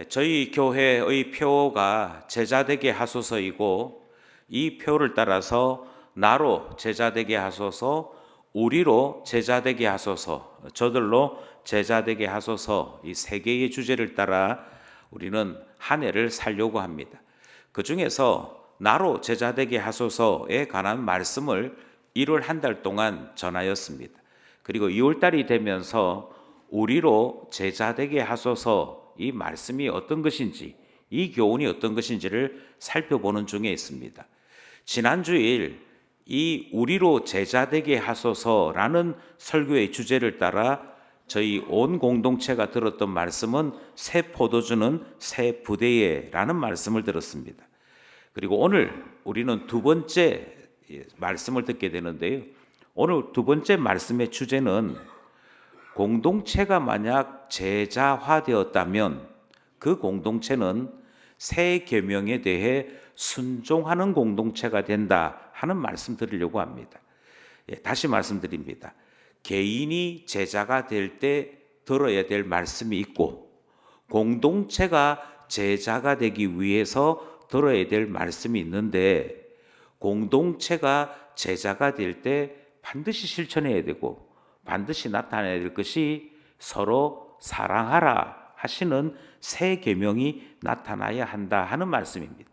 저희 교회의 표가 제자되게 하소서이고, 이 표를 따라서 나로 제자되게 하소서, 우리로 제자되게 하소서, 저들로 제자되게 하소서, 이 세 개의 주제를 따라 우리는 한 해를 살려고 합니다. 그 중에서 나로 제자되게 하소서에 관한 말씀을 1월 한 달 동안 전하였습니다. 그리고 2월 달이 되면서 우리로 제자되게 하소서, 이 말씀이 어떤 것인지, 이 교훈이 어떤 것인지를 살펴보는 중에 있습니다. 지난 주일 이 우리로 제자되게 하소서라는 설교의 주제를 따라 저희 온 공동체가 들었던 말씀은 새 포도주는 새 부대에라는 말씀을 들었습니다. 그리고 오늘 우리는 두 번째 말씀을 듣게 되는데요. 오늘 두 번째 말씀의 주제는 공동체가 만약 제자화되었다면 그 공동체는 새 계명에 대해 순종하는 공동체가 된다 하는 말씀 드리려고 합니다. 다시 말씀드립니다. 개인이 제자가 될 때 들어야 될 말씀이 있고, 공동체가 제자가 되기 위해서 들어야 될 말씀이 있는데, 공동체가 제자가 될 때 반드시 실천해야 되고 반드시 나타내야 될 것이 서로 사랑하라 하시는 새 계명이 나타나야 한다 하는 말씀입니다.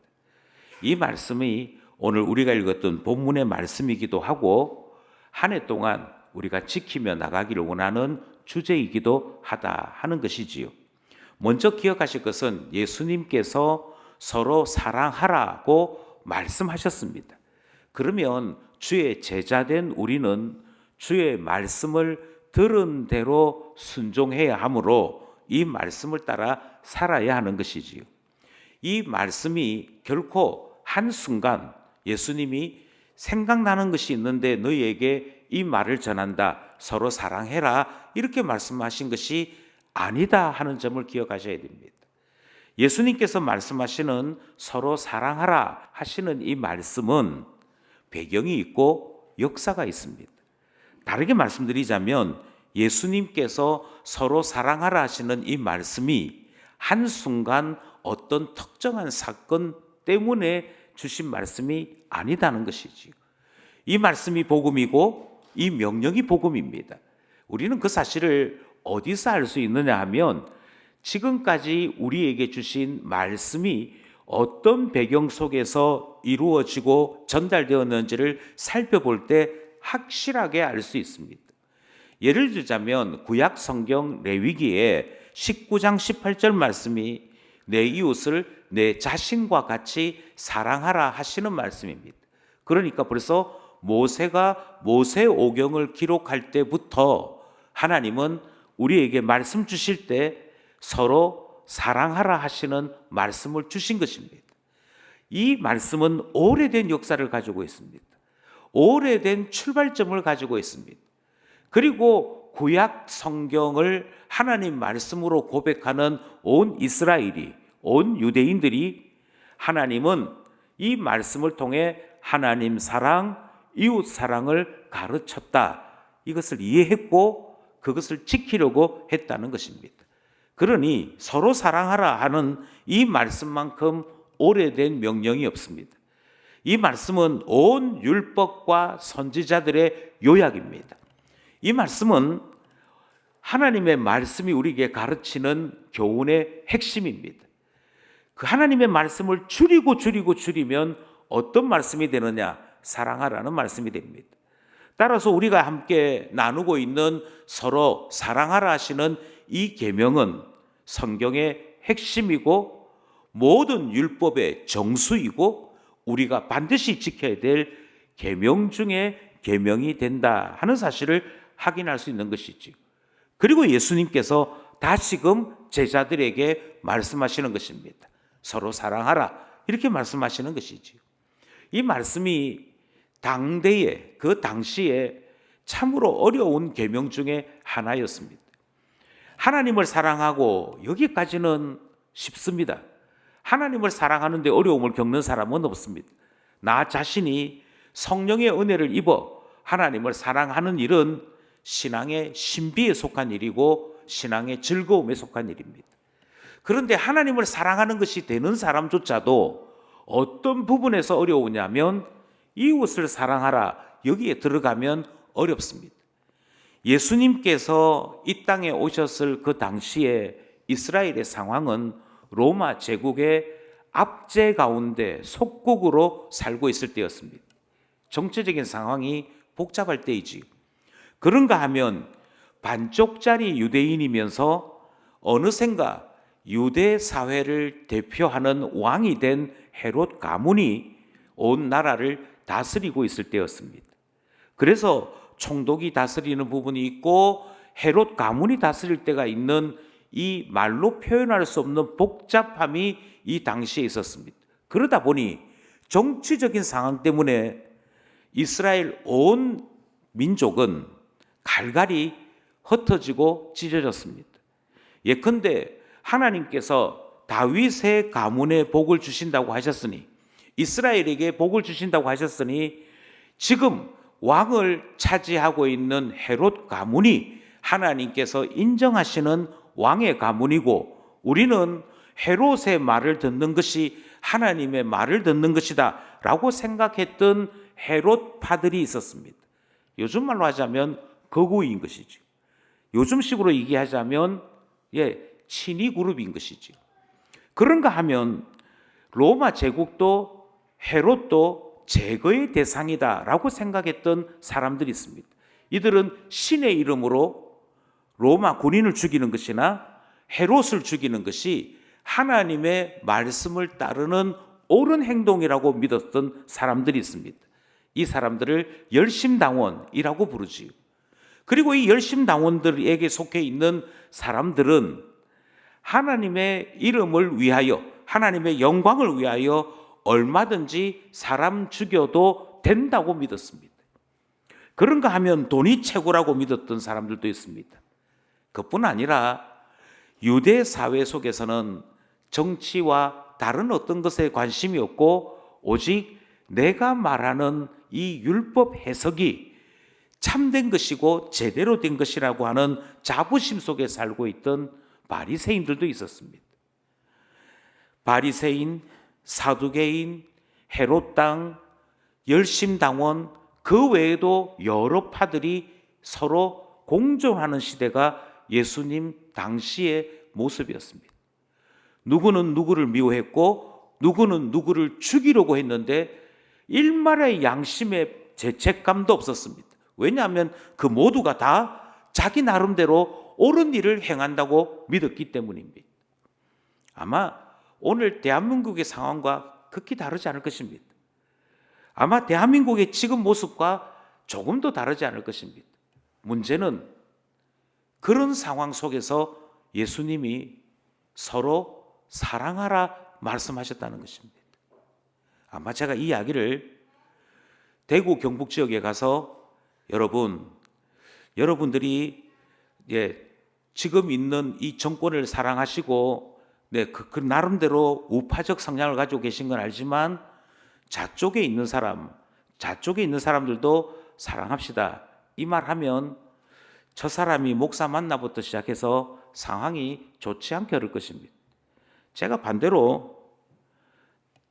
이 말씀이 오늘 우리가 읽었던 본문의 말씀이기도 하고, 한 해 동안 우리가 지키며 나가기를 원하는 주제이기도 하다 하는 것이지요. 먼저 기억하실 것은 예수님께서 서로 사랑하라고 말씀하셨습니다. 그러면 주의 제자된 우리는 주의 말씀을 들은 대로 순종해야 하므로 이 말씀을 따라 살아야 하는 것이지요. 이 말씀이 결코 한순간 예수님이 생각나는 것이 있는데 너희에게 이 말을 전한다, 서로 사랑해라, 이렇게 말씀하신 것이 아니다 하는 점을 기억하셔야 됩니다. 예수님께서 말씀하시는 서로 사랑하라 하시는 이 말씀은 배경이 있고 역사가 있습니다. 다르게 말씀드리자면 예수님께서 서로 사랑하라 하시는 이 말씀이 한순간 어떤 특정한 사건 때문에 주신 말씀이 아니다는 것이지요. 이 말씀이 복음이고 이 명령이 복음입니다. 우리는 그 사실을 어디서 알 수 있느냐 하면 지금까지 우리에게 주신 말씀이 어떤 배경 속에서 이루어지고 전달되었는지를 살펴볼 때 확실하게 알 수 있습니다. 예를 들자면 구약 성경 레위기에 19장 18절 말씀이 내 이웃을 내 자신과 같이 사랑하라 하시는 말씀입니다. 그러니까 벌써 모세가 모세오경을 기록할 때부터 하나님은 우리에게 말씀 주실 때 서로 사랑하라 하시는 말씀을 주신 것입니다. 이 말씀은 오래된 역사를 가지고 있습니다. 오래된 출발점을 가지고 있습니다. 그리고 구약 성경을 하나님 말씀으로 고백하는 온 이스라엘이, 온 유대인들이 하나님은 이 말씀을 통해 하나님 사랑, 이웃 사랑을 가르쳤다, 이것을 이해했고 그것을 지키려고 했다는 것입니다. 그러니 서로 사랑하라 하는 이 말씀만큼 오래된 명령이 없습니다. 이 말씀은 온 율법과 선지자들의 요약입니다. 이 말씀은 하나님의 말씀이 우리에게 가르치는 교훈의 핵심입니다. 그 하나님의 말씀을 줄이면 어떤 말씀이 되느냐? 사랑하라는 말씀이 됩니다. 따라서 우리가 함께 나누고 있는 서로 사랑하라 하시는 이 계명은 성경의 핵심이고 모든 율법의 정수이고 우리가 반드시 지켜야 될 계명 중에 계명이 된다 하는 사실을 확인할 수 있는 것이지요. 그리고 예수님께서 다시금 제자들에게 말씀하시는 것입니다. 서로 사랑하라, 이렇게 말씀하시는 것이지요. 이 말씀이 당대에, 그 당시에 참으로 어려운 계명 중에 하나였습니다. 하나님을 사랑하고, 여기까지는 쉽습니다. 하나님을 사랑하는데 어려움을 겪는 사람은 없습니다. 나 자신이 성령의 은혜를 입어 하나님을 사랑하는 일은 신앙의 신비에 속한 일이고 신앙의 즐거움에 속한 일입니다. 그런데 하나님을 사랑하는 것이 되는 사람조차도 어떤 부분에서 어려우냐면 이웃을 사랑하라, 여기에 들어가면 어렵습니다. 예수님께서 이 땅에 오셨을 그 당시에 이스라엘의 상황은 로마 제국의 압제 가운데 속국으로 살고 있을 때였습니다. 정치적인 상황이 복잡할 때이지. 그런가 하면 반쪽짜리 유대인이면서 어느샌가 유대 사회를 대표하는 왕이 된 헤롯 가문이 온 나라를 다스리고 있을 때였습니다. 그래서 총독이 다스리는 부분이 있고 헤롯 가문이 다스릴 때가 있는 이 말로 표현할 수 없는 복잡함이 이 당시에 있었습니다. 그러다 보니 정치적인 상황 때문에 이스라엘 온 민족은 갈갈이 흩어지고 찢어졌습니다. 예컨대 하나님께서 다윗의 가문에 복을 주신다고 하셨으니, 이스라엘에게 복을 주신다고 하셨으니, 지금 왕을 차지하고 있는 헤롯 가문이 하나님께서 인정하시는 왕의 가문이고, 우리는 헤롯의 말을 듣는 것이 하나님의 말을 듣는 것이다 라고 생각했던 헤롯파들이 있었습니다. 요즘 말로 하자면 거구인 것이죠. 요즘식으로 얘기하자면 친위 그룹인 것이죠. 그런가 하면 로마 제국도 헤롯도 제거의 대상이다라고 생각했던 사람들이 있습니다. 이들은 신의 이름으로 로마 군인을 죽이는 것이나 헤롯을 죽이는 것이 하나님의 말씀을 따르는 옳은 행동이라고 믿었던 사람들이 있습니다. 이 사람들을 열심당원이라고 부르지요. 그리고 이 열심당원들에게 속해 있는 사람들은 하나님의 이름을 위하여, 하나님의 영광을 위하여 얼마든지 사람 죽여도 된다고 믿었습니다. 그런가 하면 돈이 최고라고 믿었던 사람들도 있습니다. 그뿐 아니라 유대 사회 속에서는 정치와 다른 어떤 것에 관심이 없고 오직 내가 말하는 이 율법 해석이 참된 것이고 제대로 된 것이라고 하는 자부심 속에 살고 있던 바리새인들도 있었습니다. 바리새인, 사두개인, 헤롯당, 열심당원, 그 외에도 여러 파들이 서로 공존하는 시대가 예수님 당시의 모습이었습니다. 누구는 누구를 미워했고 누구는 누구를 죽이려고 했는데 일말의 양심의 죄책감도 없었습니다. 왜냐하면 그 모두가 다 자기 나름대로 옳은 일을 행한다고 믿었기 때문입니다. 아마 오늘 대한민국의 상황과 극히 다르지 않을 것입니다. 아마 대한민국의 지금 모습과 조금도 다르지 않을 것입니다. 문제는 그런 상황 속에서 예수님이 서로 사랑하라 말씀하셨다는 것입니다. 아마 제가 이 이야기를 대구 경북 지역에 가서 여러분들이 지금 있는 이 정권을 사랑하시고 그 나름대로 우파적 성향을 가지고 계신 건 알지만 좌쪽에 있는 사람들도 사랑합시다. 이 말하면 저 사람이 목사 만나부터 시작해서 상황이 좋지 않게 흐를 것입니다. 제가 반대로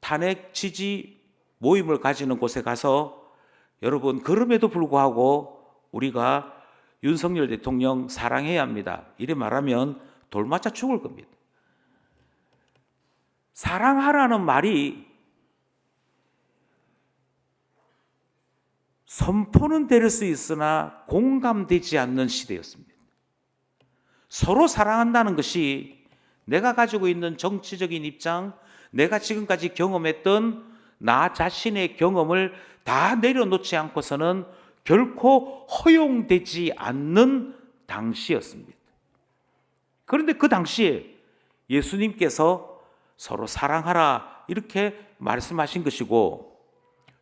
탄핵 지지 모임을 가지는 곳에 가서 여러분, 그럼에도 불구하고 우리가 윤석열 대통령 사랑해야 합니다. 이래 말하면 돌맞아 죽을 겁니다. 사랑하라는 말이 선포는 될 수 있으나 공감되지 않는 시대였습니다. 서로 사랑한다는 것이 내가 가지고 있는 정치적인 입장, 내가 지금까지 경험했던 나 자신의 경험을 다 내려놓지 않고서는 결코 허용되지 않는 당시였습니다. 그런데 그 당시에 예수님께서 서로 사랑하라 이렇게 말씀하신 것이고,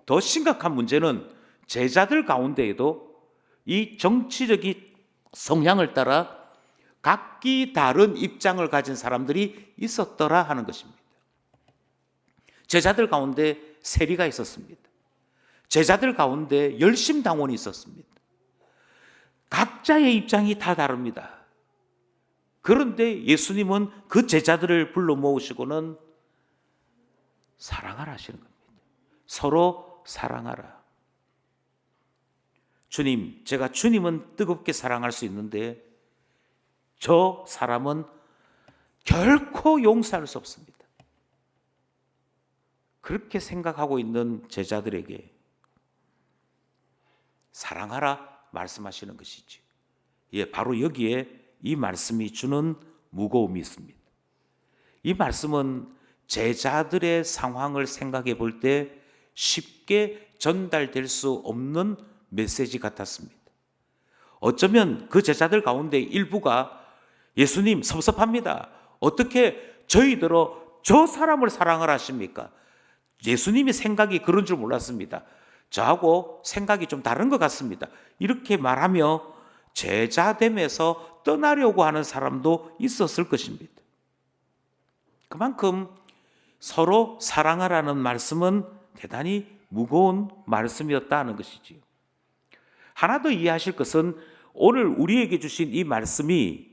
더 심각한 문제는 제자들 가운데에도 이 정치적인 성향을 따라 각기 다른 입장을 가진 사람들이 있었더라 하는 것입니다. 제자들 가운데 세리가 있었습니다. 제자들 가운데 열심당원이 있었습니다. 각자의 입장이 다 다릅니다. 그런데 예수님은 그 제자들을 불러 모으시고는 사랑하라 하시는 겁니다. 서로 사랑하라. 주님, 제가 주님은 뜨겁게 사랑할 수 있는데 저 사람은 결코 용서할 수 없습니다. 그렇게 생각하고 있는 제자들에게 사랑하라 말씀하시는 것이지. 예, 바로 여기에 이 말씀이 주는 무거움이 있습니다. 이 말씀은 제자들의 상황을 생각해 볼 때 쉽게 전달될 수 없는 메시지 같았습니다. 어쩌면 그 제자들 가운데 일부가 예수님 섭섭합니다. 어떻게 저희들어 저 사람을 사랑을 하십니까? 예수님의 생각이 그런 줄 몰랐습니다. 저하고 생각이 좀 다른 것 같습니다. 이렇게 말하며 제자됨에서 떠나려고 하는 사람도 있었을 것입니다. 그만큼 서로 사랑하라는 말씀은 대단히 무거운 말씀이었다는 것이지요. 하나 더 이해하실 것은 오늘 우리에게 주신 이 말씀이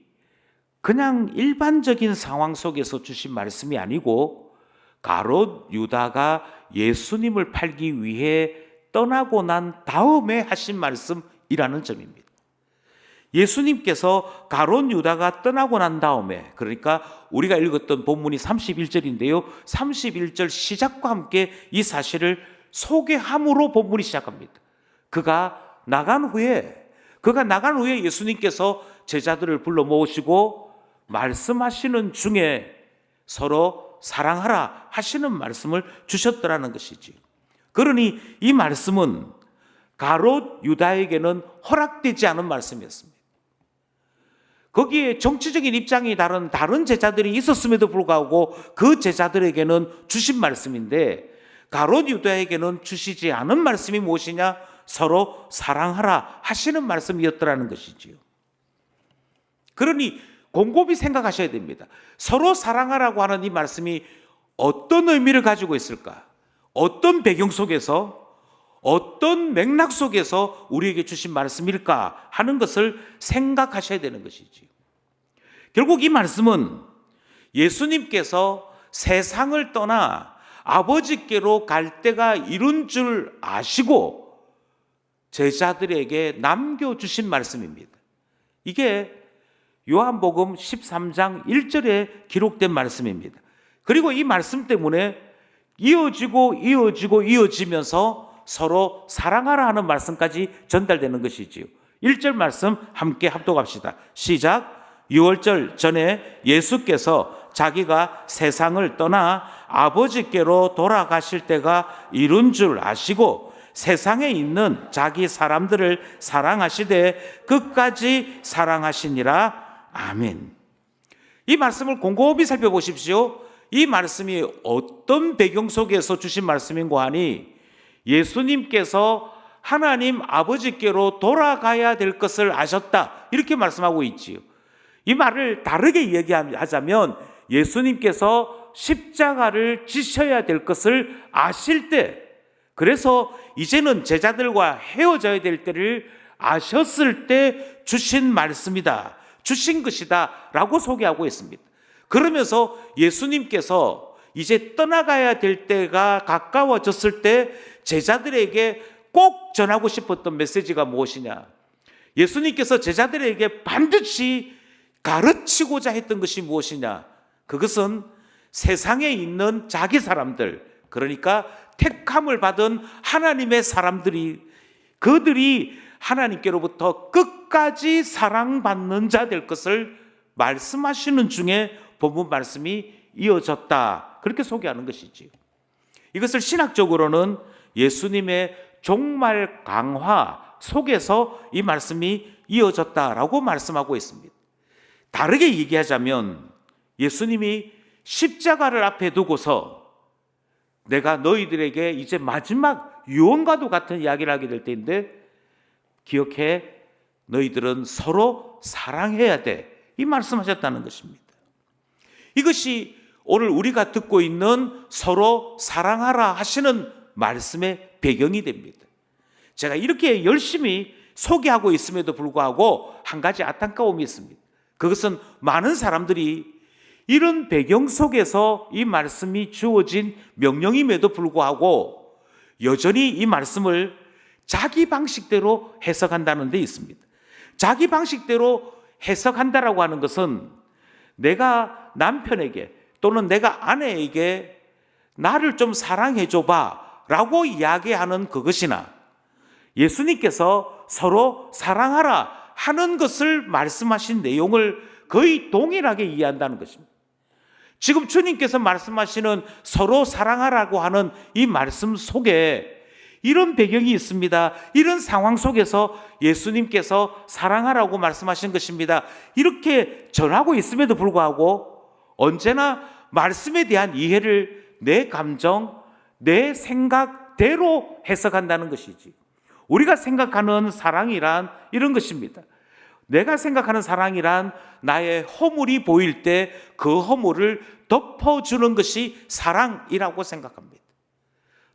그냥 일반적인 상황 속에서 주신 말씀이 아니고 가롯 유다가 예수님을 팔기 위해 떠나고 난 다음에 하신 말씀이라는 점입니다. 예수님께서 가롯 유다가 떠나고 난 다음에, 그러니까 우리가 읽었던 본문이 31절인데요 31절 시작과 함께 이 사실을 소개함으로 본문이 시작합니다. 그가 나간 후에 예수님께서 제자들을 불러 모으시고 말씀하시는 중에 서로 사랑하라 하시는 말씀을 주셨더라는 것이지. 그러니 이 말씀은 가롯 유다에게는 허락되지 않은 말씀이었습니다. 거기에 정치적인 입장이 다른 제자들이 있었음에도 불구하고 그 제자들에게는 주신 말씀인데 가롯 유다에게는 주시지 않은 말씀이 무엇이냐? 서로 사랑하라 하시는 말씀이었더라는 것이지요. 그러니 곰곰이 생각하셔야 됩니다. 서로 사랑하라고 하는 이 말씀이 어떤 의미를 가지고 있을까? 어떤 배경 속에서, 어떤 맥락 속에서 우리에게 주신 말씀일까 하는 것을 생각하셔야 되는 것이지요. 결국 이 말씀은 예수님께서 세상을 떠나 아버지께로 갈 때가 이른 줄 아시고 제자들에게 남겨주신 말씀입니다. 이게 요한복음 13장 1절에 기록된 말씀입니다. 그리고 이 말씀 때문에 이어지면서 서로 사랑하라 하는 말씀까지 전달되는 것이지요. 1절 말씀 함께 합독합시다. 시작. 6월절 전에 예수께서 자기가 세상을 떠나 아버지께로 돌아가실 때가 이른 줄 아시고 세상에 있는 자기 사람들을 사랑하시되 끝까지 사랑하시니라. 아멘. 이 말씀을 곰곰이 살펴보십시오. 이 말씀이 어떤 배경 속에서 주신 말씀인고 하니 예수님께서 하나님 아버지께로 돌아가야 될 것을 아셨다, 이렇게 말씀하고 있지요. 이 말을 다르게 이야기하자면 예수님께서 십자가를 지셔야 될 것을 아실 때, 그래서 이제는 제자들과 헤어져야 될 때를 아셨을 때 주신 말씀이다, 주신 것이다 라고 소개하고 있습니다. 그러면서 예수님께서 이제 떠나가야 될 때가 가까워졌을 때 제자들에게 꼭 전하고 싶었던 메시지가 무엇이냐? 예수님께서 제자들에게 반드시 가르치고자 했던 것이 무엇이냐? 그것은 세상에 있는 자기 사람들, 그러니까 택함을 받은 하나님의 사람들이, 그들이 하나님께로부터 끝까지 사랑받는 자 될 것을 말씀하시는 중에 본문 말씀이 이어졌다, 그렇게 소개하는 것이지요. 이것을 신학적으로는 예수님의 종말 강화 속에서 이 말씀이 이어졌다라고 말씀하고 있습니다. 다르게 얘기하자면 예수님이 십자가를 앞에 두고서 내가 너희들에게 이제 마지막 유언과도 같은 이야기를 하게 될 때인데 기억해, 너희들은 서로 사랑해야 돼, 이 말씀하셨다는 것입니다. 이것이 오늘 우리가 듣고 있는 서로 사랑하라 하시는 말씀의 배경이 됩니다. 제가 이렇게 열심히 소개하고 있음에도 불구하고 한 가지 안타까움이 있습니다. 그것은 많은 사람들이 이런 배경 속에서 이 말씀이 주어진 명령임에도 불구하고 여전히 이 말씀을 자기 방식대로 해석한다는 데 있습니다. 자기 방식대로 해석한다라고 하는 것은 내가 남편에게 또는 내가 아내에게 나를 좀 사랑해 줘봐 라고 이야기하는 그것이나 예수님께서 서로 사랑하라 하는 것을 말씀하신 내용을 거의 동일하게 이해한다는 것입니다. 지금 주님께서 말씀하시는 서로 사랑하라고 하는 이 말씀 속에 이런 배경이 있습니다. 이런 상황 속에서 예수님께서 사랑하라고 말씀하신 것입니다. 이렇게 전하고 있음에도 불구하고 언제나 말씀에 대한 이해를 내 감정, 내 생각대로 해석한다는 것이지. 우리가 생각하는 사랑이란 이런 것입니다. 내가 생각하는 사랑이란 나의 허물이 보일 때 그 허물을 덮어주는 것이 사랑이라고 생각합니다.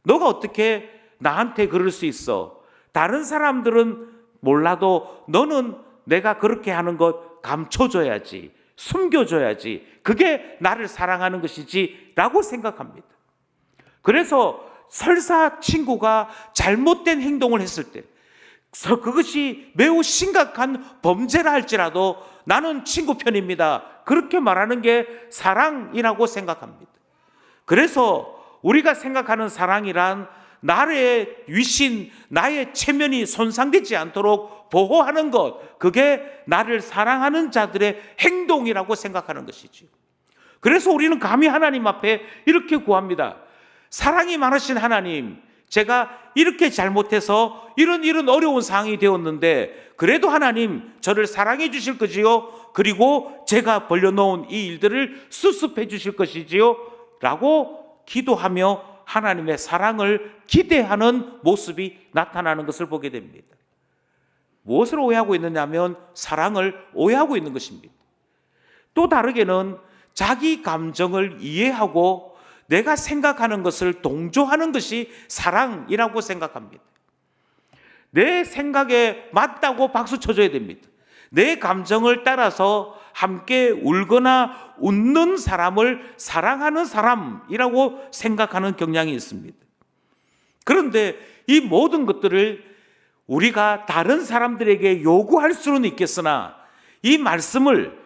너가 어떻게 나한테 그럴 수 있어? 다른 사람들은 몰라도 너는 내가 그렇게 하는 것 감춰줘야지, 숨겨줘야지. 그게 나를 사랑하는 것이지 라고 생각합니다. 그래서 설사 친구가 잘못된 행동을 했을 때 그것이 매우 심각한 범죄라 할지라도 나는 친구 편입니다. 그렇게 말하는 게 사랑이라고 생각합니다. 그래서 우리가 생각하는 사랑이란 나의 위신, 나의 체면이 손상되지 않도록 보호하는 것, 그게 나를 사랑하는 자들의 행동이라고 생각하는 것이죠. 그래서 우리는 감히 하나님 앞에 이렇게 구합니다. 사랑이 많으신 하나님, 제가 이렇게 잘못해서 이런 어려운 상황이 되었는데 그래도 하나님 저를 사랑해 주실 거지요? 그리고 제가 벌려놓은 이 일들을 수습해 주실 것이지요? 라고 기도하며 하나님의 사랑을 기대하는 모습이 나타나는 것을 보게 됩니다. 무엇을 오해하고 있느냐면 사랑을 오해하고 있는 것입니다. 또 다르게는 자기 감정을 이해하고 내가 생각하는 것을 동조하는 것이 사랑이라고 생각합니다. 내 생각에 맞다고 박수 쳐줘야 됩니다. 내 감정을 따라서 함께 울거나 웃는 사람을 사랑하는 사람이라고 생각하는 경향이 있습니다. 그런데 이 모든 것들을 우리가 다른 사람들에게 요구할 수는 있겠으나 이 말씀을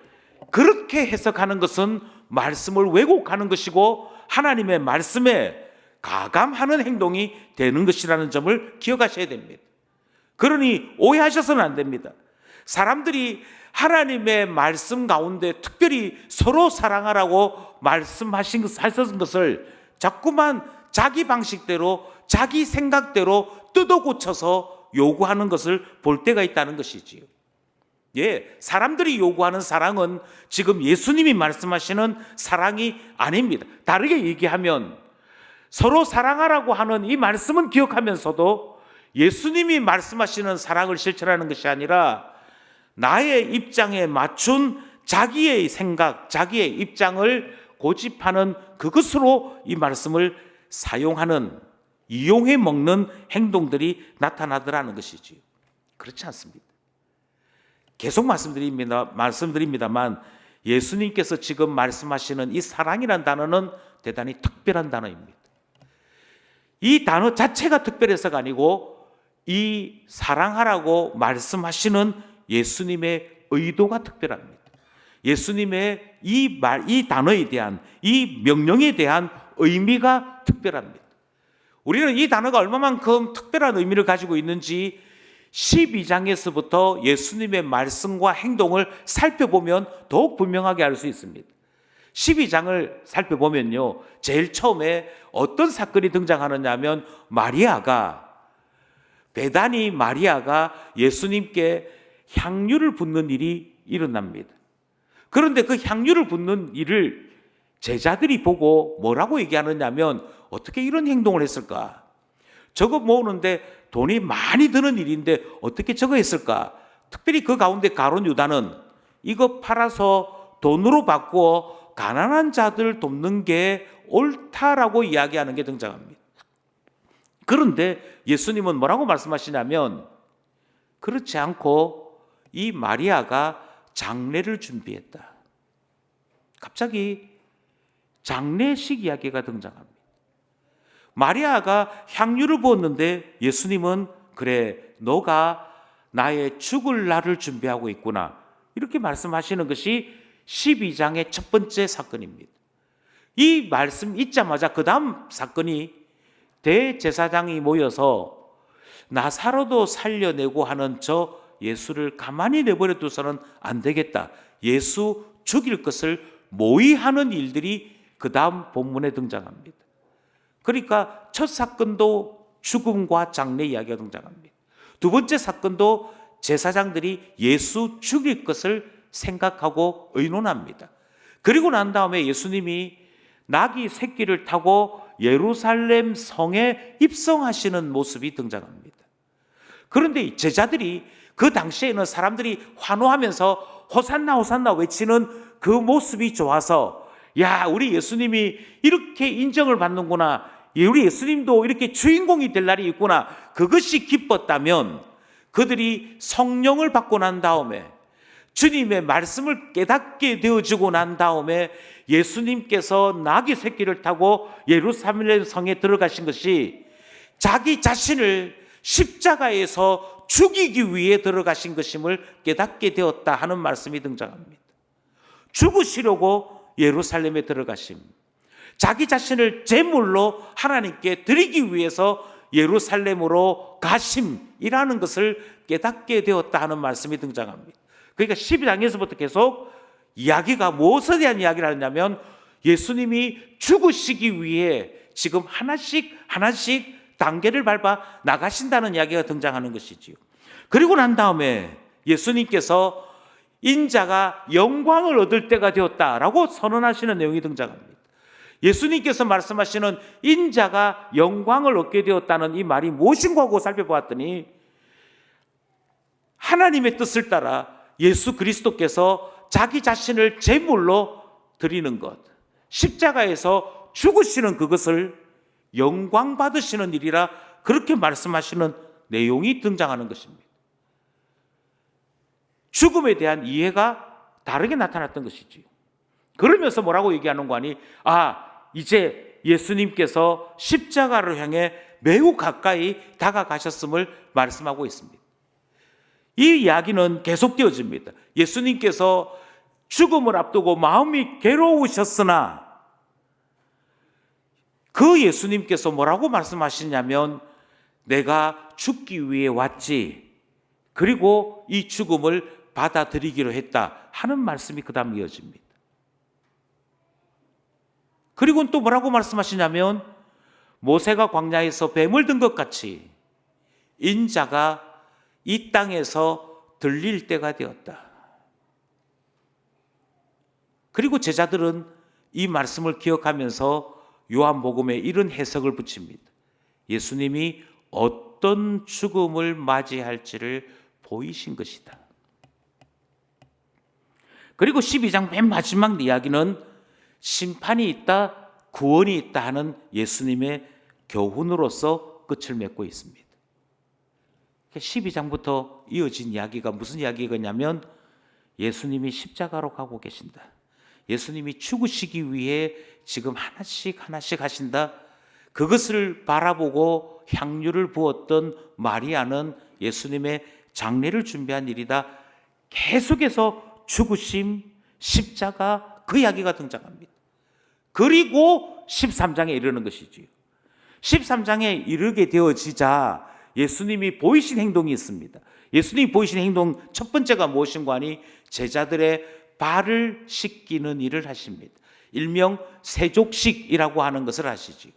그렇게 해석하는 것은 말씀을 왜곡하는 것이고 하나님의 말씀에 가감하는 행동이 되는 것이라는 점을 기억하셔야 됩니다. 그러니 오해하셔서는 안 됩니다. 사람들이 하나님의 말씀 가운데 특별히 서로 사랑하라고 말씀하신 것을 자꾸만 자기 방식대로 자기 생각대로 뜯어 고쳐서 요구하는 것을 볼 때가 있다는 것이지요. 예, 사람들이 요구하는 사랑은 지금 예수님이 말씀하시는 사랑이 아닙니다. 다르게 얘기하면 서로 사랑하라고 하는 이 말씀은 기억하면서도 예수님이 말씀하시는 사랑을 실천하는 것이 아니라 나의 입장에 맞춘 자기의 생각, 자기의 입장을 고집하는 그것으로 이 말씀을 사용하는, 이용해 먹는 행동들이 나타나더라는 것이지요. 그렇지 않습니다. 계속 말씀드립니다만 예수님께서 지금 말씀하시는 이 사랑이라는 단어는 대단히 특별한 단어입니다. 이 단어 자체가 특별해서가 아니고 이 사랑하라고 말씀하시는 예수님의 의도가 특별합니다. 예수님의 이 단어에 대한, 이 명령에 대한 의미가 특별합니다. 우리는 이 단어가 얼마만큼 특별한 의미를 가지고 있는지 12장에서부터 예수님의 말씀과 행동을 살펴보면 더욱 분명하게 알 수 있습니다. 12장을 살펴보면요, 제일 처음에 어떤 사건이 등장하느냐 하면 베다니 마리아가 예수님께 향유를 붓는 일이 일어납니다. 그런데 그 향유를 붓는 일을 제자들이 보고 뭐라고 얘기하느냐 하면 어떻게 이런 행동을 했을까? 저거 모으는데 돈이 많이 드는 일인데 어떻게 저거 했을까? 특별히 그 가운데 가룟 유다는 이거 팔아서 돈으로 바꾸어 가난한 자들 돕는 게 옳다라고 이야기하는 게 등장합니다. 그런데 예수님은 뭐라고 말씀하시냐면 그렇지 않고 이 마리아가 장례를 준비했다. 갑자기 장례식 이야기가 등장합니다. 마리아가 향유를 부었는데 예수님은 그래, 너가 나의 죽을 날을 준비하고 있구나, 이렇게 말씀하시는 것이 12장의 첫 번째 사건입니다. 이 말씀 있자마자 그 다음 사건이 대제사장이 모여서 나사로도 살려내고 하는 저 예수를 가만히 내버려 두서는 안 되겠다, 예수 죽일 것을 모의하는 일들이 그 다음 본문에 등장합니다. 그러니까 첫 사건도 죽음과 장례 이야기가 등장합니다. 두 번째 사건도 제사장들이 예수 죽일 것을 생각하고 의논합니다. 그리고 난 다음에 예수님이 나귀 새끼를 타고 예루살렘 성에 입성하시는 모습이 등장합니다. 그런데 제자들이 그 당시에는 사람들이 환호하면서 호산나 호산나 외치는 그 모습이 좋아서, 야, 우리 예수님이 이렇게 인정을 받는구나, 우리 예수님도 이렇게 주인공이 될 날이 있구나, 그것이 기뻤다면 그들이 성령을 받고 난 다음에 주님의 말씀을 깨닫게 되어지고 난 다음에 예수님께서 나귀 새끼를 타고 예루살렘 성에 들어가신 것이 자기 자신을 십자가에서 죽이기 위해 들어가신 것임을 깨닫게 되었다 하는 말씀이 등장합니다. 죽으시려고 예루살렘에 들어가심, 자기 자신을 제물로 하나님께 드리기 위해서 예루살렘으로 가심이라는 것을 깨닫게 되었다 하는 말씀이 등장합니다. 그러니까 12장에서부터 계속 이야기가 무엇에 대한 이야기를 하냐면 예수님이 죽으시기 위해 지금 하나씩 단계를 밟아 나가신다는 이야기가 등장하는 것이지요. 그리고 난 다음에 예수님께서 인자가 영광을 얻을 때가 되었다라고 선언하시는 내용이 등장합니다. 예수님께서 말씀하시는 인자가 영광을 얻게 되었다는 이 말이 무엇인가 하고 살펴보았더니 하나님의 뜻을 따라 예수 그리스도께서 자기 자신을 제물로 드리는 것, 십자가에서 죽으시는 그것을 영광 받으시는 일이라 그렇게 말씀하시는 내용이 등장하는 것입니다. 죽음에 대한 이해가 다르게 나타났던 것이지요. 그러면서 뭐라고 얘기하는 거 아니? 이제 예수님께서 십자가를 향해 매우 가까이 다가가셨음을 말씀하고 있습니다. 이 이야기는 계속되어집니다. 예수님께서 죽음을 앞두고 마음이 괴로우셨으나 그 예수님께서 뭐라고 말씀하시냐면 내가 죽기 위해 왔지, 그리고 이 죽음을 받아들이기로 했다 하는 말씀이 그 다음 이어집니다. 그리고 또 뭐라고 말씀하시냐면 모세가 광야에서 뱀을 든 것 같이 인자가 이 땅에서 들릴 때가 되었다. 그리고 제자들은 이 말씀을 기억하면서 요한복음에 이런 해석을 붙입니다. 예수님이 어떤 죽음을 맞이할지를 보이신 것이다. 그리고 12장 맨 마지막 이야기는 심판이 있다, 구원이 있다 하는 예수님의 교훈으로서 끝을 맺고 있습니다. 12장부터 이어진 이야기가 무슨 이야기겠냐면 예수님이 십자가로 가고 계신다, 예수님이 죽으시기 위해 지금 하나씩 하신다, 그것을 바라보고 향유를 부었던 마리아는 예수님의 장례를 준비한 일이다. 계속해서 죽으심, 십자가, 그 이야기가 등장합니다. 그리고 13장에 이르는 것이지요. 13장에 이르게 되어지자 예수님이 보이신 행동이 있습니다. 예수님이 보이신 행동 첫 번째가 무엇인가 하니 제자들의 발을 씻기는 일을 하십니다. 일명 세족식이라고 하는 것을 하시지요.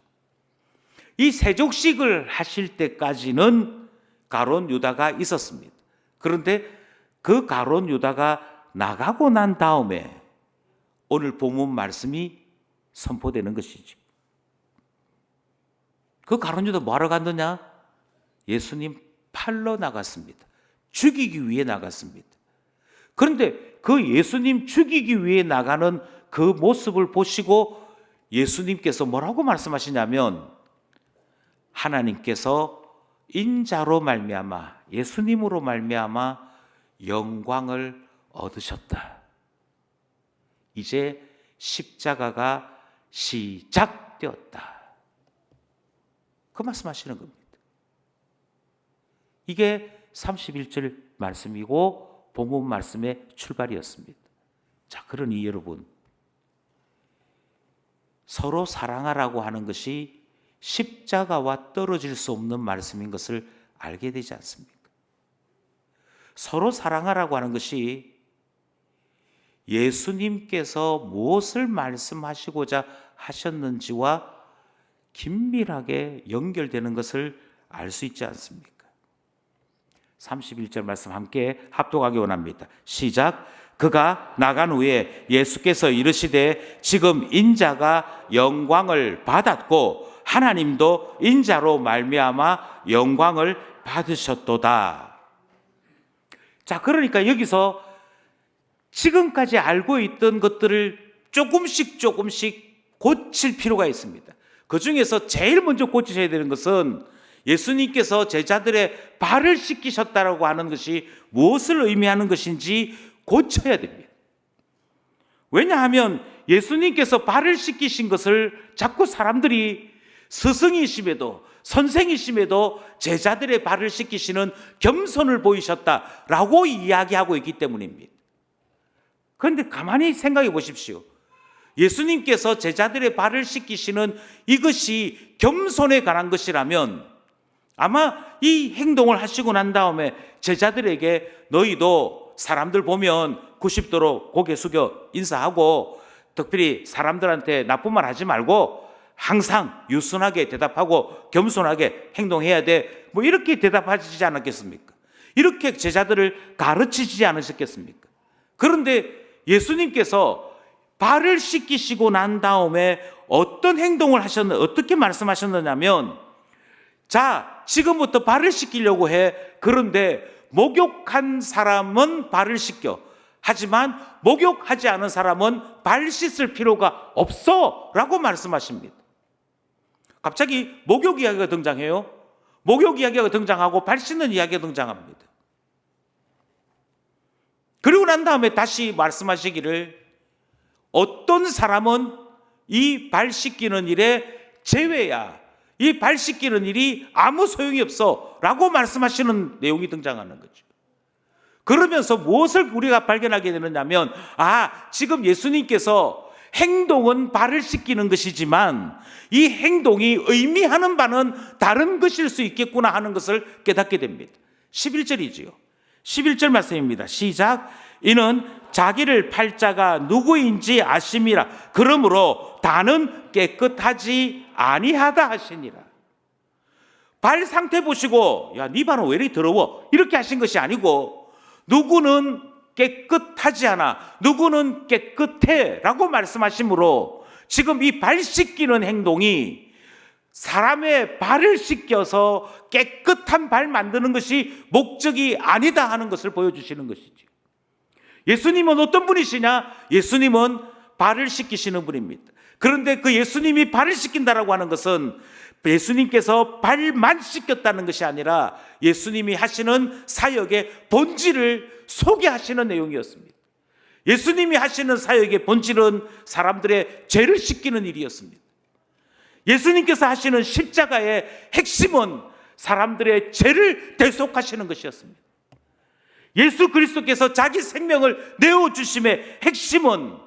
이 세족식을 하실 때까지는 가룟 유다가 있었습니다. 그런데 그 가룟 유다가 나가고 난 다음에 오늘 본문 말씀이 선포되는 것이죠. 그 가룟 유다 뭐하러 갔느냐? 예수님 팔러 나갔습니다. 죽이기 위해 나갔습니다. 그런데 그 예수님 죽이기 위해 나가는 그 모습을 보시고 예수님께서 뭐라고 말씀하시냐면 하나님께서 인자로 말미암아, 예수님으로 말미암아 영광을 얻으셨다. 이제 십자가가 시작되었다. 그 말씀하시는 겁니다. 이게 31절 말씀이고 본문 말씀의 출발이었습니다. 자, 그러니 여러분, 서로 사랑하라고 하는 것이 십자가와 떨어질 수 없는 말씀인 것을 알게 되지 않습니까? 서로 사랑하라고 하는 것이 예수님께서 무엇을 말씀하시고자 하셨는지와 긴밀하게 연결되는 것을 알 수 있지 않습니까? 31절 말씀 함께 합독하기 원합니다. 시작. 그가 나간 후에 예수께서 이르시되 지금 인자가 영광을 받았고 하나님도 인자로 말미암아 영광을 받으셨도다. 자, 그러니까 여기서 지금까지 알고 있던 것들을 조금씩 고칠 필요가 있습니다. 그 중에서 제일 먼저 고치셔야 되는 것은 예수님께서 제자들의 발을 씻기셨다라고 하는 것이 무엇을 의미하는 것인지 고쳐야 됩니다. 왜냐하면 예수님께서 발을 씻기신 것을 자꾸 사람들이 스승이심에도 선생이심에도 제자들의 발을 씻기시는 겸손을 보이셨다라고 이야기하고 있기 때문입니다. 그런데 가만히 생각해 보십시오. 예수님께서 제자들의 발을 씻기시는 이것이 겸손에 관한 것이라면 아마 이 행동을 하시고 난 다음에 제자들에게 너희도 사람들 보면 90도로 고개 숙여 인사하고 특별히 사람들한테 나쁜 말 하지 말고 항상 유순하게 대답하고 겸손하게 행동해야 돼. 뭐 이렇게 대답하시지 않았겠습니까? 이렇게 제자들을 가르치지 않으셨겠습니까? 그런데 예수님께서 발을 씻기시고 난 다음에 어떤 행동을 하셨느냐, 어떻게 말씀하셨느냐면, 자, 지금부터 발을 씻기려고 해. 그런데 목욕한 사람은 발을 씻겨. 하지만 목욕하지 않은 사람은 발 씻을 필요가 없어 라고 말씀하십니다. 갑자기 목욕 이야기가 등장해요. 목욕 이야기가 등장하고 발 씻는 이야기가 등장합니다. 그리고 난 다음에 다시 말씀하시기를 어떤 사람은 이 발 씻기는 일에 제외야. 이 발 씻기는 일이 아무 소용이 없어 라고 말씀하시는 내용이 등장하는 거죠. 그러면서 무엇을 우리가 발견하게 되느냐면, 지금 예수님께서 행동은 발을 씻기는 것이지만 이 행동이 의미하는 바는 다른 것일 수 있겠구나 하는 것을 깨닫게 됩니다. 11절이지요. 11절 말씀입니다. 시작. 이는 자기를 팔 자가 누구인지 아심이라. 그러므로 다는 깨끗하지 아니하다 하시니라. 발 상태 보시고 야, 네 발은 왜 이렇게 더러워? 이렇게 하신 것이 아니고 누구는 깨끗하지 않아, 누구는 깨끗해 라고 말씀하시므로 지금 이 발 씻기는 행동이 사람의 발을 씻겨서 깨끗한 발 만드는 것이 목적이 아니다 하는 것을 보여주시는 것이죠. 예수님은 어떤 분이시냐? 예수님은 발을 씻기시는 분입니다. 그런데 그 예수님이 발을 씻긴다라고 하는 것은 예수님께서 발만 씻겼다는 것이 아니라 예수님이 하시는 사역의 본질을 소개하시는 내용이었습니다. 예수님이 하시는 사역의 본질은 사람들의 죄를 씻기는 일이었습니다. 예수님께서 하시는 십자가의 핵심은 사람들의 죄를 대속하시는 것이었습니다. 예수 그리스도께서 자기 생명을 내어주심의 핵심은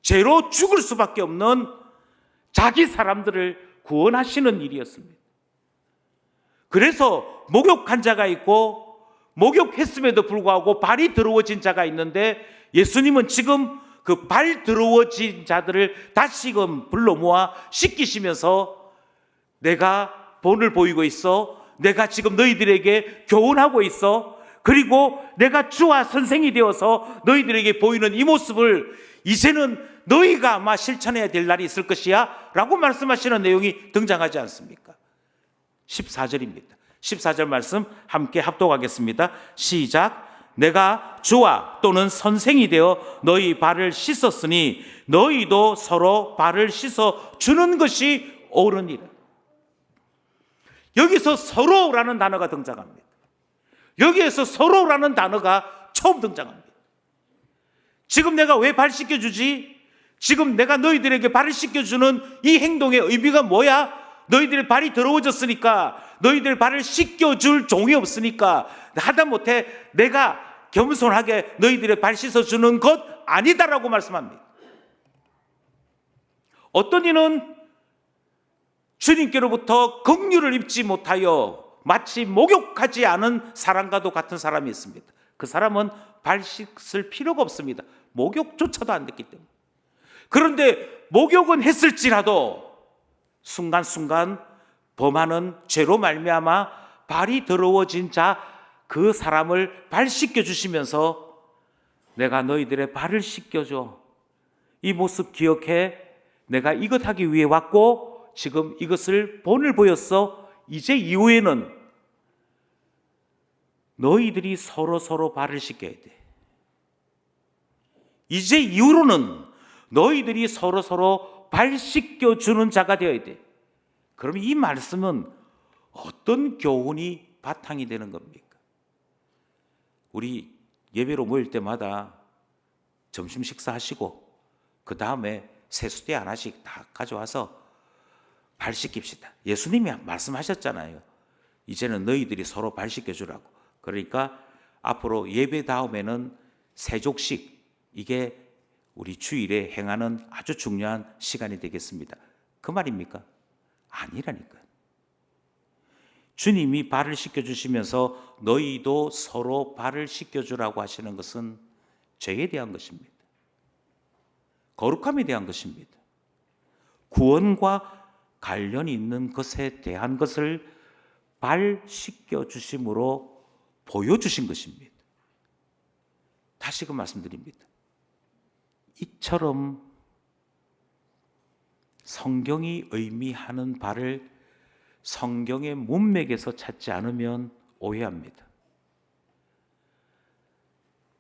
죄로 죽을 수밖에 없는 자기 사람들을 구원하시는 일이었습니다. 그래서 목욕한 자가 있고 목욕했음에도 불구하고 발이 더러워진 자가 있는데 예수님은 지금 그 발 더러워진 자들을 다시금 불러 모아 씻기시면서 내가 본을 보이고 있어. 내가 지금 너희들에게 교훈하고 있어. 그리고 내가 주와 선생이 되어서 너희들에게 보이는 이 모습을 이제는 너희가 아마 실천해야 될 날이 있을 것이야 라고 말씀하시는 내용이 등장하지 않습니까? 14절입니다. 14절 말씀 함께 합독하겠습니다. 시작. 내가 주와 또는 선생이 되어 너희 발을 씻었으니 너희도 서로 발을 씻어 주는 것이 옳으니라. 여기서 서로라는 단어가 등장합니다. 여기에서 서로라는 단어가 처음 등장합니다. 지금 내가 왜 발 씻겨주지? 지금 내가 너희들에게 발을 씻겨주는 이 행동의 의미가 뭐야? 너희들의 발이 더러워졌으니까, 너희들 발을 씻겨줄 종이 없으니까, 하다못해 내가 겸손하게 너희들의 발 씻어주는 것 아니다라고 말씀합니다. 어떤 이는 주님께로부터 긍휼을 입지 못하여 마치 목욕하지 않은 사람과도 같은 사람이 있습니다. 그 사람은 발 씻을 필요가 없습니다. 목욕조차도 안 됐기 때문에. 그런데 목욕은 했을지라도 순간순간 범하는 죄로 말미암아 발이 더러워진 자, 그 사람을 발 씻겨주시면서 내가 너희들의 발을 씻겨줘. 이 모습 기억해. 내가 이것 하기 위해 왔고 지금 이것을 본을 보였어. 이제 이후에는 너희들이 서로 발을 씻겨야 돼. 이제 이후로는 너희들이 서로 발 씻겨주는 자가 되어야 돼. 그럼 이 말씀은 어떤 교훈이 바탕이 되는 겁니까? 우리 예배로 모일 때마다 점심 식사하시고 그 다음에 세수대 하나씩 다 가져와서 발 씻깁시다. 예수님이 말씀하셨잖아요. 이제는 너희들이 서로 발 씻겨주라고. 그러니까 앞으로 예배 다음에는 세족식, 이게 우리 주일에 행하는 아주 중요한 시간이 되겠습니다. 그 말입니까? 아니라니까요. 주님이 발을 씻겨주시면서 너희도 서로 발을 씻겨주라고 하시는 것은 죄에 대한 것입니다. 거룩함에 대한 것입니다. 구원과 관련이 있는 것에 대한 것을 발 씻겨주심으로 보여주신 것입니다. 다시금 말씀드립니다. 이처럼 성경이 의미하는 발을 성경의 문맥에서 찾지 않으면 오해합니다.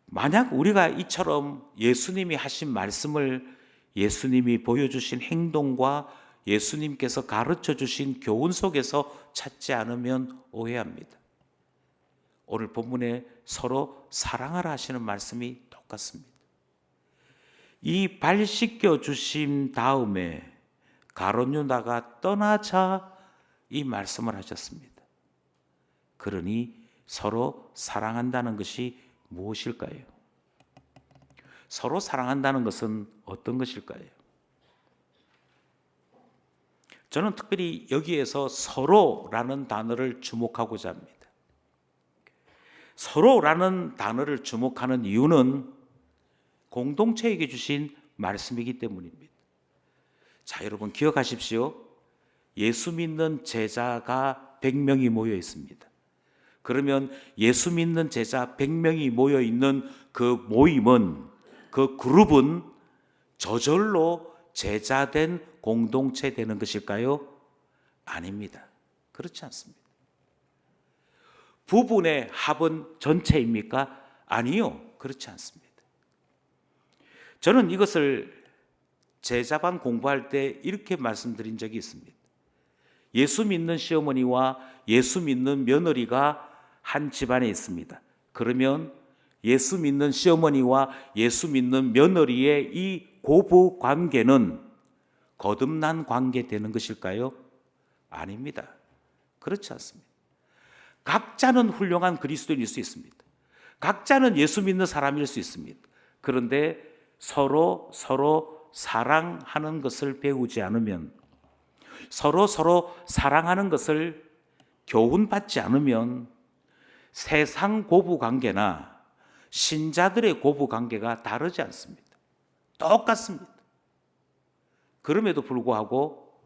만약 우리가 이처럼 예수님이 하신 말씀을, 예수님이 보여주신 행동과 예수님께서 가르쳐 주신 교훈 속에서 찾지 않으면 오해합니다. 오늘 본문에 서로 사랑하라 하시는 말씀이 똑같습니다. 이 발 씻겨 주심 다음에 가룟 유다가 떠나자 이 말씀을 하셨습니다. 그러니 서로 사랑한다는 것이 무엇일까요? 서로 사랑한다는 것은 어떤 것일까요? 저는 특별히 여기에서 서로라는 단어를 주목하고자 합니다. 서로라는 단어를 주목하는 이유는 공동체에게 주신 말씀이기 때문입니다. 자, 여러분 기억하십시오. 예수 믿는 제자가 100명이 모여 있습니다. 그러면 예수 믿는 제자 100명이 모여 있는 그 모임은, 그 그룹은 저절로 제자된 공동체 되는 것일까요? 아닙니다. 그렇지 않습니다. 부분의 합은 전체입니까? 아니요. 그렇지 않습니다. 저는 이것을 제자반 공부할 때 이렇게 말씀드린 적이 있습니다. 예수 믿는 시어머니와 예수 믿는 며느리가 한 집안에 있습니다. 그러면 예수 믿는 시어머니와 예수 믿는 며느리의 이 고부 관계는 거듭난 관계 되는 것일까요? 아닙니다. 그렇지 않습니다. 각자는 훌륭한 그리스도인일 수 있습니다. 각자는 예수 믿는 사람일 수 있습니다. 그런데 서로 사랑하는 것을 배우지 않으면, 서로 사랑하는 것을 교훈받지 않으면 세상 고부 관계나 신자들의 고부 관계가 다르지 않습니다. 똑같습니다. 그럼에도 불구하고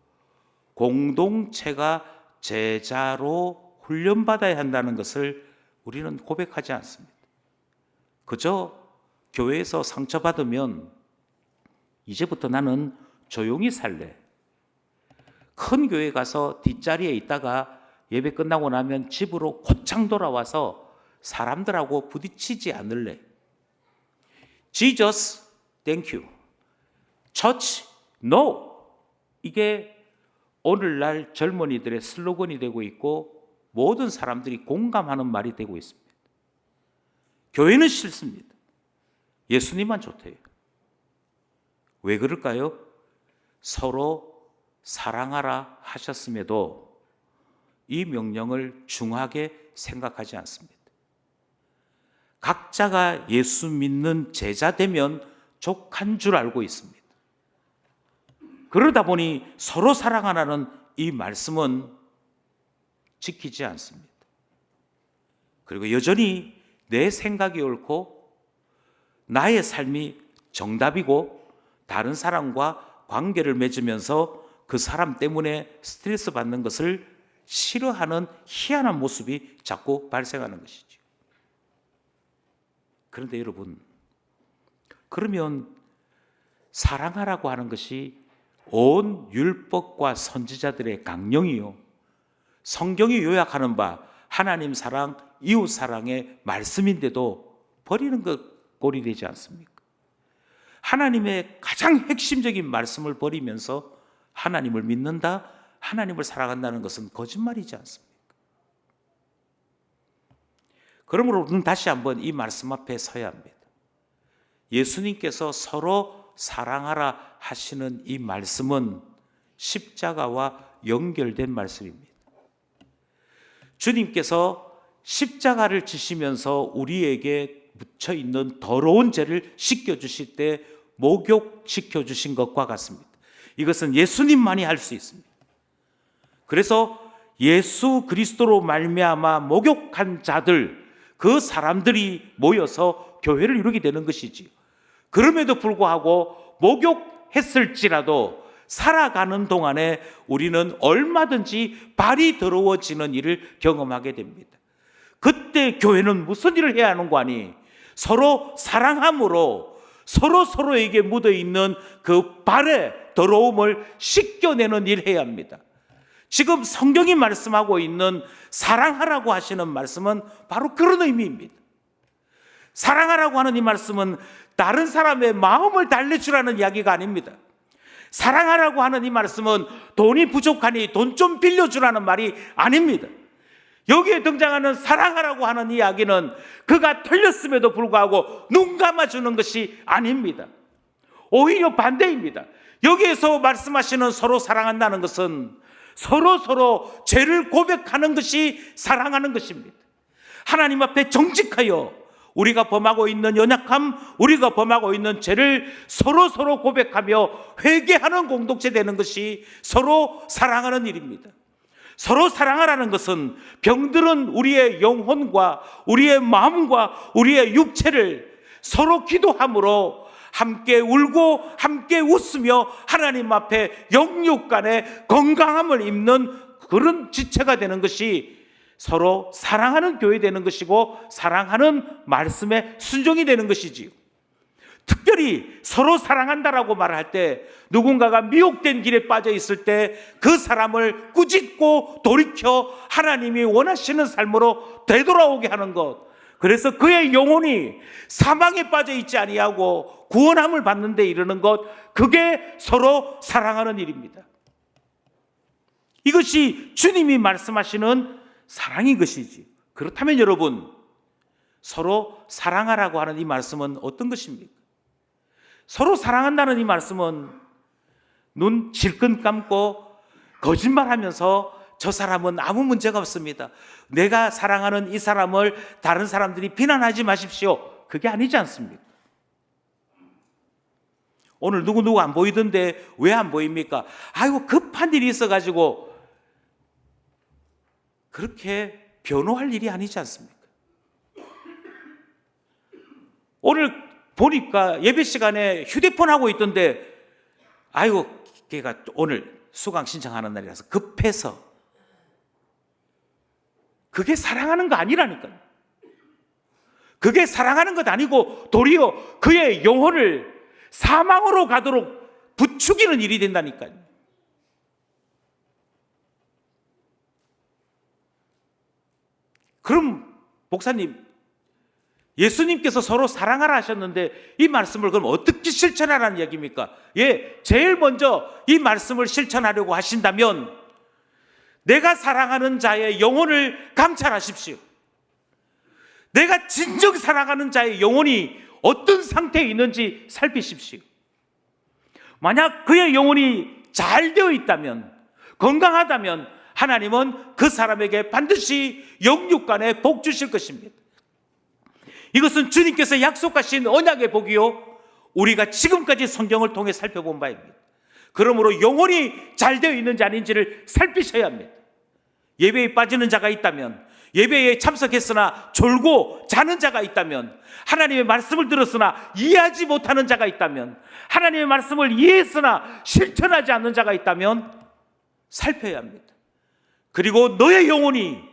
공동체가 제자로 훈련받아야 한다는 것을 우리는 고백하지 않습니다. 그저 교회에서 상처받으면 이제부터 나는 조용히 살래. 큰 교회 가서 뒷자리에 있다가 예배 끝나고 나면 집으로 곧장 돌아와서 사람들하고 부딪히지 않을래. Jesus, thank you. Church, no. 이게 오늘날 젊은이들의 슬로건이 되고 있고 모든 사람들이 공감하는 말이 되고 있습니다. 교회는 싫습니다. 예수님만 좋대요. 왜 그럴까요? 서로 사랑하라 하셨음에도 이 명령을 중하게 생각하지 않습니다. 각자가 예수 믿는 제자 되면 족한 줄 알고 있습니다. 그러다 보니 서로 사랑하라는 이 말씀은 지키지 않습니다. 그리고 여전히 내 생각이 옳고 나의 삶이 정답이고 다른 사람과 관계를 맺으면서 그 사람 때문에 스트레스 받는 것을 싫어하는 희한한 모습이 자꾸 발생하는 것이죠. 그런데 여러분, 그러면 사랑하라고 하는 것이 온 율법과 선지자들의 강령이요, 성경이 요약하는 바 하나님 사랑, 이웃 사랑의 말씀인데도 버리는 것 꼴이 되지 않습니까? 하나님의 가장 핵심적인 말씀을 버리면서 하나님을 믿는다, 하나님을 사랑한다는 것은 거짓말이지 않습니까? 그러므로 우리는 다시 한번 이 말씀 앞에 서야 합니다. 예수님께서 서로 사랑하라 하시는 이 말씀은 십자가와 연결된 말씀입니다. 주님께서 십자가를 지시면서 우리에게 묻혀 있는 더러운 죄를 씻겨주실 때 목욕시켜 주신 것과 같습니다. 이것은 예수님만이 할 수 있습니다. 그래서 예수 그리스도로 말미암아 목욕한 자들, 그 사람들이 모여서 교회를 이루게 되는 것이지요. 그럼에도 불구하고 목욕했을지라도 살아가는 동안에 우리는 얼마든지 발이 더러워지는 일을 경험하게 됩니다. 그때 교회는 무슨 일을 해야 하는 거 아니? 서로 사랑함으로 서로에게 묻어있는 그 발의 더러움을 씻겨내는 일을 해야 합니다. 지금 성경이 말씀하고 있는 사랑하라고 하시는 말씀은 바로 그런 의미입니다. 사랑하라고 하는 이 말씀은 다른 사람의 마음을 달래주라는 이야기가 아닙니다. 사랑하라고 하는 이 말씀은 돈이 부족하니 돈 좀 빌려주라는 말이 아닙니다. 여기에 등장하는 사랑하라고 하는 이야기는 그가 틀렸음에도 불구하고 눈 감아주는 것이 아닙니다. 오히려 반대입니다. 여기에서 말씀하시는 서로 사랑한다는 것은 서로 죄를 고백하는 것이 사랑하는 것입니다. 하나님 앞에 정직하여 우리가 범하고 있는 연약함, 우리가 범하고 있는 죄를 서로 고백하며 회개하는 공동체 되는 것이 서로 사랑하는 일입니다. 서로 사랑하라는 것은 병들은 우리의 영혼과 우리의 마음과 우리의 육체를 서로 기도함으로 함께 울고 함께 웃으며 하나님 앞에 영육 간의 건강함을 입는 그런 지체가 되는 것이 서로 사랑하는 교회 되는 것이고 사랑하는 말씀에 순종이 되는 것이지요. 특별히 서로 사랑한다라고 말할 때 누군가가 미혹된 길에 빠져 있을 때 그 사람을 꾸짖고 돌이켜 하나님이 원하시는 삶으로 되돌아오게 하는 것, 그래서 그의 영혼이 사망에 빠져 있지 아니하고 구원함을 받는 데 이르는 것, 그게 서로 사랑하는 일입니다. 이것이 주님이 말씀하시는 사랑인 것이지. 그렇다면 여러분, 서로 사랑하라고 하는 이 말씀은 어떤 것입니까? 서로 사랑한다는 이 말씀은 눈 질끈 감고 거짓말하면서 저 사람은 아무 문제가 없습니다, 내가 사랑하는 이 사람을 다른 사람들이 비난하지 마십시오, 그게 아니지 않습니까? 오늘 누구 안 보이던데 왜 안 보입니까? 아이고 급한 일이 있어가지고, 그렇게 변호할 일이 아니지 않습니까? 오늘 보니까 예배 시간에 휴대폰 하고 있던데, 아이고 걔가 오늘 수강 신청하는 날이라서 급해서. 그게 사랑하는 거 아니라니까요. 그게 사랑하는 것 아니고 도리어 그의 영혼을 사망으로 가도록 부추기는 일이 된다니까요. 그럼 목사님, 예수님께서 서로 사랑하라 하셨는데 이 말씀을 그럼 어떻게 실천하라는 이야기입니까? 예, 제일 먼저 이 말씀을 실천하려고 하신다면 내가 사랑하는 자의 영혼을 감찰하십시오. 내가 진정 사랑하는 자의 영혼이 어떤 상태에 있는지 살피십시오. 만약 그의 영혼이 잘 되어 있다면, 건강하다면 하나님은 그 사람에게 반드시 영육간에 복 주실 것입니다. 이것은 주님께서 약속하신 언약의 복이요, 우리가 지금까지 성경을 통해 살펴본 바입니다. 그러므로 영혼이 잘 되어 있는지 아닌지를 살피셔야 합니다. 예배에 빠지는 자가 있다면, 예배에 참석했으나 졸고 자는 자가 있다면, 하나님의 말씀을 들었으나 이해하지 못하는 자가 있다면, 하나님의 말씀을 이해했으나 실천하지 않는 자가 있다면 살펴야 합니다. 그리고 너의 영혼이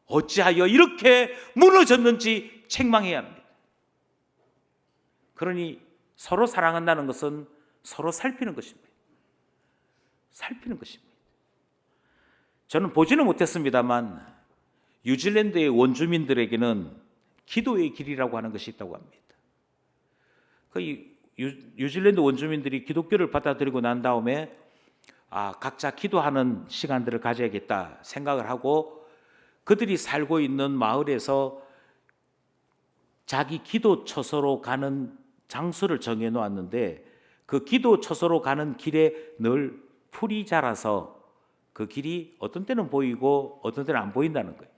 어찌하여 이렇게 무너졌는지 책망해야 합니다. 그러니 서로 사랑한다는 것은 서로 살피는 것입니다. 살피는 것입니다. 저는 보지는 못했습니다만 뉴질랜드의 원주민들에게는 기도의 길이라고 하는 것이 있다고 합니다. 뉴질랜드 원주민들이 기독교를 받아들이고 난 다음에 각자 기도하는 시간들을 가져야겠다 생각을 하고, 그들이 살고 있는 마을에서 자기 기도 처소로 가는 장소를 정해 놓았는데, 그 기도 처소로 가는 길에 늘 풀이 자라서 그 길이 어떤 때는 보이고 어떤 때는 안 보인다는 거예요.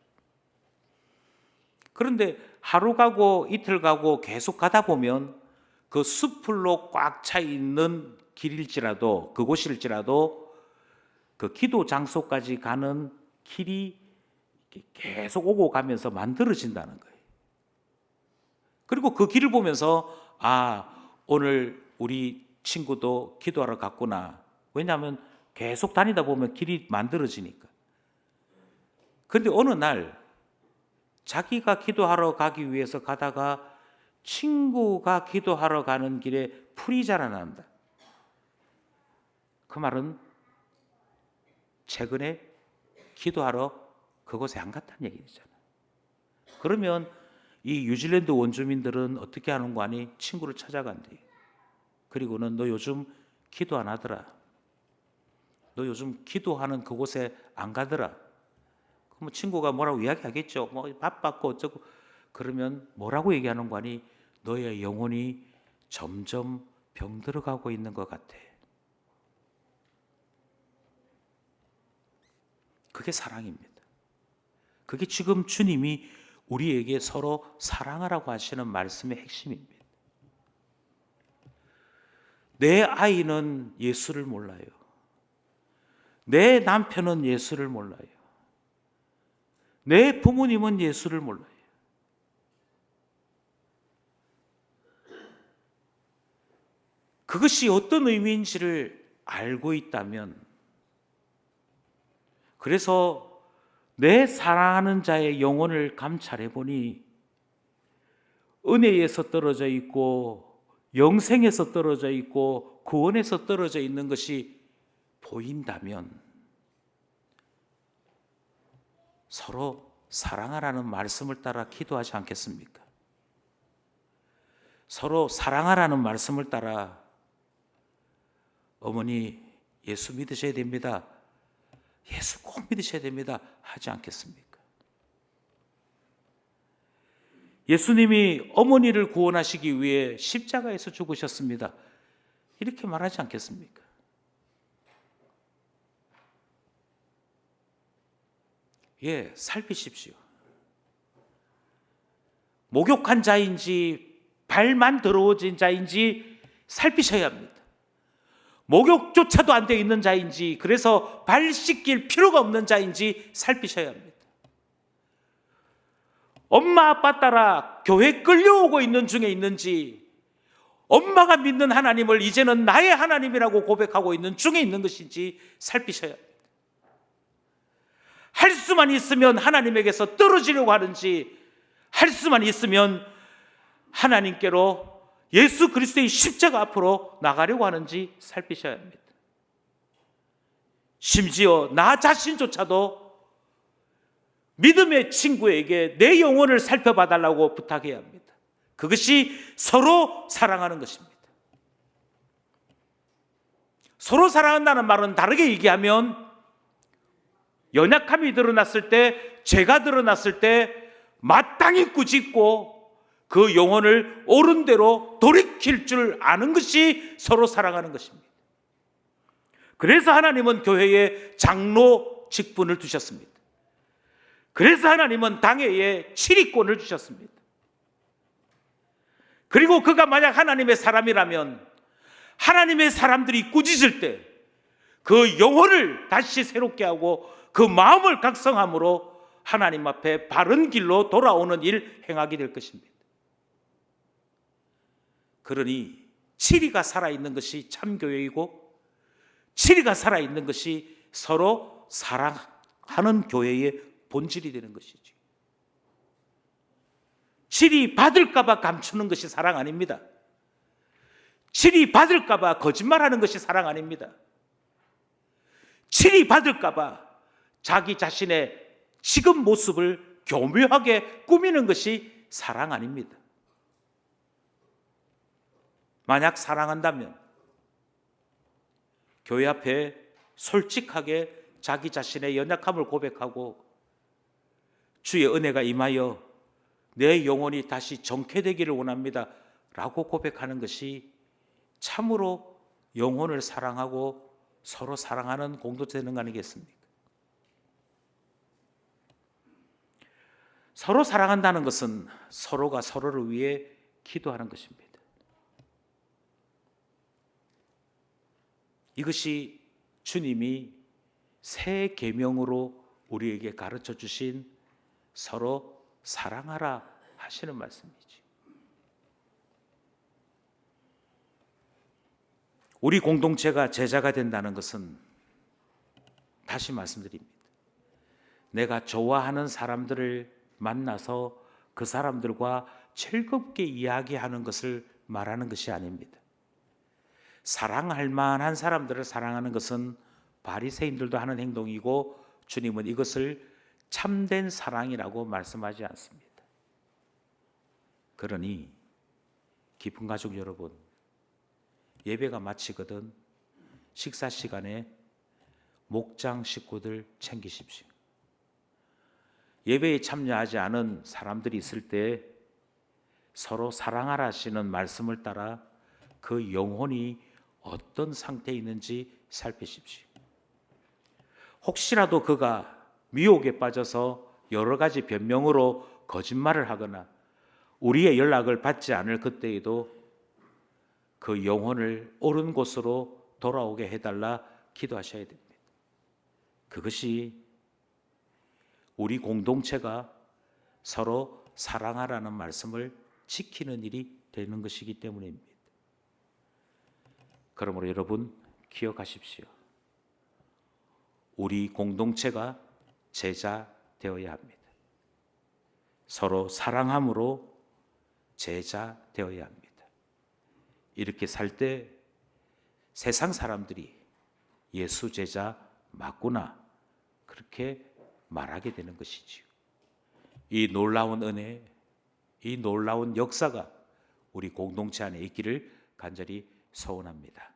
그런데 하루 가고 이틀 가고 계속 가다 보면 그 숲풀로 꽉 차 있는 길일지라도, 그곳일지라도 그 기도 장소까지 가는 길이 계속 오고 가면서 만들어진다는 거예요. 그리고 그 길을 보면서 오늘 우리 친구도 기도하러 갔구나. 왜냐하면 계속 다니다 보면 길이 만들어지니까. 그런데 어느 날 자기가 기도하러 가기 위해서 가다가 친구가 기도하러 가는 길에 풀이 자라난다. 그 말은 최근에 기도하러 그곳에 안 갔다는 얘기잖아요. 그러면 이 뉴질랜드 원주민들은 어떻게 하는 거 아니? 친구를 찾아간대. 그리고는 너 요즘 기도 안 하더라. 너 요즘 기도하는 그곳에 안 가더라. 그럼 친구가 뭐라고 이야기하겠죠. 뭐 바빴고 어쩌고. 그러면 뭐라고 얘기하는 거 아니? 너의 영혼이 점점 병들어가고 있는 것 같아. 그게 사랑입니다. 그게 지금 주님이 우리에게 서로 사랑하라고 하시는 말씀의 핵심입니다. 내 아이는 예수를 몰라요. 내 남편은 예수를 몰라요. 내 부모님은 예수를 몰라요. 그것이 어떤 의미인지를 알고 있다면, 그래서 내 사랑하는 자의 영혼을 감찰해 보니 은혜에서 떨어져 있고 영생에서 떨어져 있고 구원에서 떨어져 있는 것이 보인다면 서로 사랑하라는 말씀을 따라 기도하지 않겠습니까? 서로 사랑하라는 말씀을 따라 어머니 예수 믿으셔야 됩니다. 예수 꼭 믿으셔야 됩니다. 하지 않겠습니까? 예수님이 어머니를 구원하시기 위해 십자가에서 죽으셨습니다. 이렇게 말하지 않겠습니까? 살피십시오. 목욕한 자인지 발만 더러워진 자인지 살피셔야 합니다. 목욕조차도 안 되어 있는 자인지, 그래서 발 씻길 필요가 없는 자인지 살피셔야 합니다. 엄마 아빠 따라 교회 끌려오고 있는 중에 있는지, 엄마가 믿는 하나님을 이제는 나의 하나님이라고 고백하고 있는 중에 있는 것인지 살피셔야 합니다. 할 수만 있으면 하나님에게서 떨어지려고 하는지, 할 수만 있으면 하나님께로 예수 그리스도의 십자가 앞으로 나가려고 하는지 살피셔야 합니다. 심지어 나 자신조차도 믿음의 친구에게 내 영혼을 살펴봐 달라고 부탁해야 합니다. 그것이 서로 사랑하는 것입니다. 서로 사랑한다는 말은 다르게 얘기하면 연약함이 드러났을 때, 죄가 드러났을 때 마땅히 꾸짖고 그 영혼을 옳은 대로 돌이킬 줄 아는 것이 서로 사랑하는 것입니다. 그래서 하나님은 교회에 장로 직분을 두셨습니다. 그래서 하나님은 당회에 치리권을 주셨습니다. 그리고 그가 만약 하나님의 사람이라면 하나님의 사람들이 꾸짖을 때 그 영혼을 다시 새롭게 하고 그 마음을 각성함으로 하나님 앞에 바른 길로 돌아오는 일 행하게 될 것입니다. 그러니 치리가 살아있는 것이 참교회이고 치리가 살아있는 것이 서로 사랑하는 교회의 본질이 되는 것이지. 치리 받을까 봐 감추는 것이 사랑 아닙니다. 치리 받을까 봐 거짓말하는 것이 사랑 아닙니다. 치리 받을까 봐 자기 자신의 지금 모습을 교묘하게 꾸미는 것이 사랑 아닙니다. 만약 사랑한다면 교회 앞에 솔직하게 자기 자신의 연약함을 고백하고 주의 은혜가 임하여 내 영혼이 다시 정케되기를 원합니다 라고 고백하는 것이 참으로 영혼을 사랑하고 서로 사랑하는 공동체 되는 거 아니겠습니까? 서로 사랑한다는 것은 서로가 서로를 위해 기도하는 것입니다. 이것이 주님이 새 계명으로 우리에게 가르쳐 주신 서로 사랑하라 하시는 말씀이지. 우리 공동체가 제자가 된다는 것은 다시 말씀드립니다. 내가 좋아하는 사람들을 만나서 그 사람들과 즐겁게 이야기하는 것을 말하는 것이 아닙니다. 사랑할 만한 사람들을 사랑하는 것은 바리새인들도 하는 행동이고 주님은 이것을 참된 사랑이라고 말씀하지 않습니다. 그러니 깊은 가족 여러분, 예배가 마치거든 식사 시간에 목장 식구들 챙기십시오. 예배에 참여하지 않은 사람들이 있을 때 서로 사랑하라 하시는 말씀을 따라 그 영혼이 어떤 상태에 있는지 살피십시오. 혹시라도 그가 미혹에 빠져서 여러 가지 변명으로 거짓말을 하거나 우리의 연락을 받지 않을 그때에도 그 영혼을 옳은 곳으로 돌아오게 해달라 기도하셔야 됩니다. 그것이 우리 공동체가 서로 사랑하라는 말씀을 지키는 일이 되는 것이기 때문입니다. 그러므로 여러분 기억하십시오. 우리 공동체가 제자 되어야 합니다. 서로 사랑함으로 제자 되어야 합니다. 이렇게 살 때 세상 사람들이 예수 제자 맞구나 그렇게 말하게 되는 것이지요. 이 놀라운 은혜, 이 놀라운 역사가 우리 공동체 안에 있기를 간절히 소원합니다.